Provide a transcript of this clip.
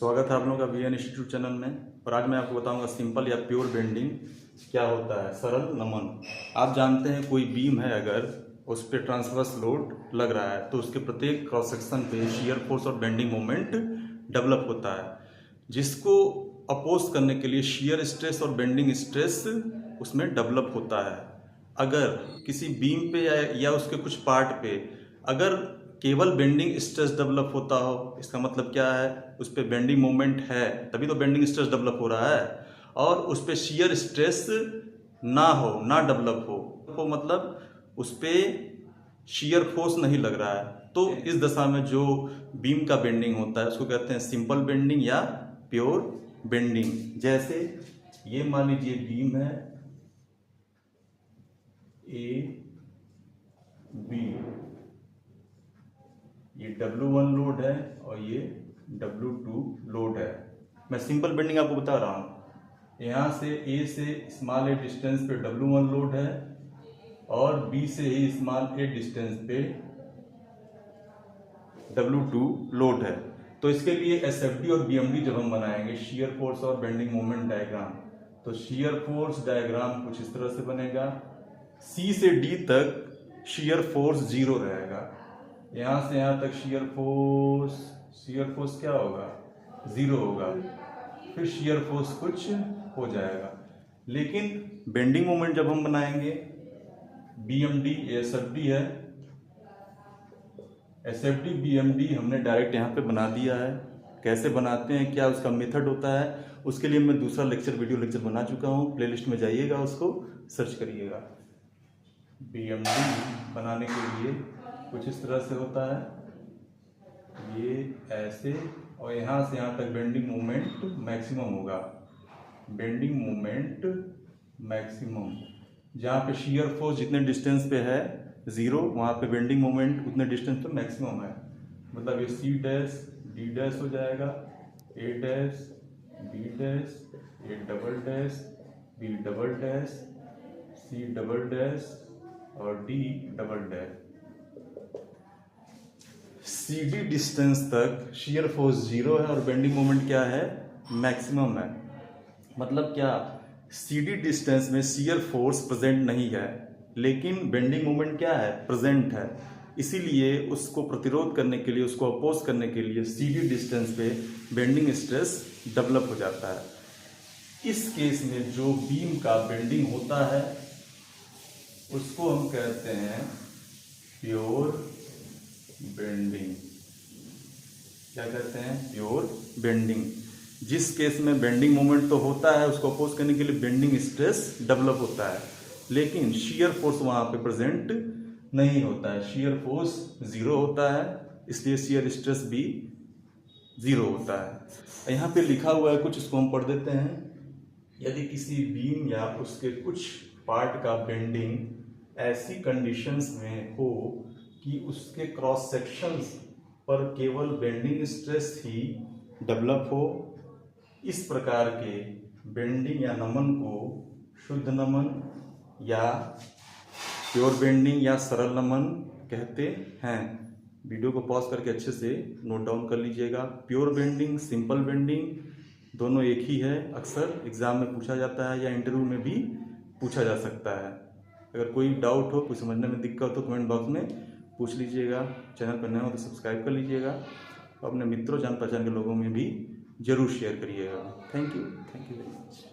स्वागत है आप लोगों का वीएन इंस्टीट्यूट चैनल में। और आज मैं आपको बताऊंगा सिंपल या प्योर बेंडिंग क्या होता है। सरल नमन। आप जानते हैं कोई बीम है, अगर उस पर ट्रांसवर्स लोड लग रहा है तो उसके प्रत्येक क्रॉस सेक्शन पे शियर फोर्स और बेंडिंग मोमेंट डेवलप होता है, जिसको अपोज करने के लिए शियर स्ट्रेस और बेंडिंग स्ट्रेस उसमें डेवलप होता है। अगर किसी बीम पे या उसके कुछ पार्ट पे अगर केवल बेंडिंग स्ट्रेस डेवलप होता हो, इसका मतलब क्या है, उस पर बेंडिंग मोमेंट है तभी तो बेंडिंग स्ट्रेस डेवलप हो रहा है। और उस पर शियर स्ट्रेस ना हो, ना डेवलप हो, तो मतलब उस पर शियर फोर्स नहीं लग रहा है, तो इस दशा में जो बीम का बेंडिंग होता है उसको कहते हैं सिंपल बेंडिंग या प्योर बेंडिंग। जैसे ये मान लीजिए बीम है ए बी, ये W1 लोड है और ये W2 लोड है। मैं सिंपल बेंडिंग आपको बता रहा हूँ। यहाँ से A से स्मॉल ए डिस्टेंस पे W1 लोड है और B से ही स्मॉल ए डिस्टेंस पे W2 लोड है। तो इसके लिए SFD और BMD जब हम बनाएंगे, शियर फोर्स और बेंडिंग मोमेंट डायग्राम, तो शियर फोर्स डायग्राम कुछ इस तरह से बनेगा। C से D तक शियर फोर्स 0 रहेगा। यहाँ से यहाँ तक शियर फोर्स क्या होगा, 0 होगा। फिर शियर फोर्स कुछ हो जाएगा। लेकिन बेंडिंग मोमेंट जब हम बनाएंगे, BMD SFD है, SFD BMD हमने डायरेक्ट यहाँ पे बना दिया है। कैसे बनाते हैं, क्या उसका मेथड होता है, उसके लिए मैं दूसरा वीडियो लेक्चर बना चुका हूँ। प्लेलिस्ट में जाइएगा, उसको सर्च करिएगा। BMD बनाने के लिए कुछ इस तरह से होता है, ये ऐसे, और यहाँ से यहाँ तक बेंडिंग मोमेंट मैक्सिमम होगा। बेंडिंग मोमेंट मैक्सिमम, जहाँ पे शियर फोर्स जितने डिस्टेंस पे है 0, वहाँ पे बेंडिंग मोमेंट उतने डिस्टेंस पे मैक्सिमम है। मतलब ये C डैश D डैश हो जाएगा, A dash B dash, A double dash B double dash, C double dash और D double dash. CD distance तक शियर फोर्स 0 है और बेंडिंग मोमेंट क्या है, मैक्सिमम है। मतलब क्या, CD डिस्टेंस में शियर फोर्स प्रेजेंट नहीं है, लेकिन बेंडिंग मोमेंट क्या है, प्रेजेंट है। इसीलिए उसको प्रतिरोध करने के लिए, उसको अपोज करने के लिए CD डिस्टेंस पे बेंडिंग स्ट्रेस डेवलप हो जाता है। इस केस में जो बीम का बेंडिंग होता है उसको हम कहते हैं प्योर बेंडिंग। क्या कहते हैं, प्योर बेंडिंग। जिस केस में बेंडिंग मोमेंट तो होता है, उसको अपोज करने के लिए बेंडिंग स्ट्रेस डेवलप होता है, लेकिन शियर फोर्स वहां पे प्रेजेंट नहीं होता है। शियर फोर्स 0 होता है, इसलिए शियर स्ट्रेस भी 0 होता है। यहाँ पे लिखा हुआ है कुछ, इसको हम पढ़ देते हैं। यदि किसी बीम या उसके कुछ पार्ट का बेंडिंग ऐसी कंडीशंस में हो कि उसके क्रॉस सेक्शंस पर केवल बेंडिंग स्ट्रेस ही डेवलप हो, इस प्रकार के बेंडिंग या नमन को शुद्ध नमन या प्योर बेंडिंग या सरल नमन कहते हैं। वीडियो को पॉज करके अच्छे से नोट डाउन कर लीजिएगा। प्योर बेंडिंग, सिंपल बेंडिंग दोनों एक ही है। अक्सर एग्जाम में पूछा जाता है या इंटरव्यू में भी पूछा जा सकता है। अगर कोई डाउट हो, कोई समझने में दिक्कत हो, तो कमेंट बॉक्स में पूछ लीजिएगा। चैनल पर नए हो तो सब्सक्राइब कर लीजिएगा और अपने मित्रों, जान पहचान के लोगों में भी जरूर शेयर करिएगा। Thank you very much.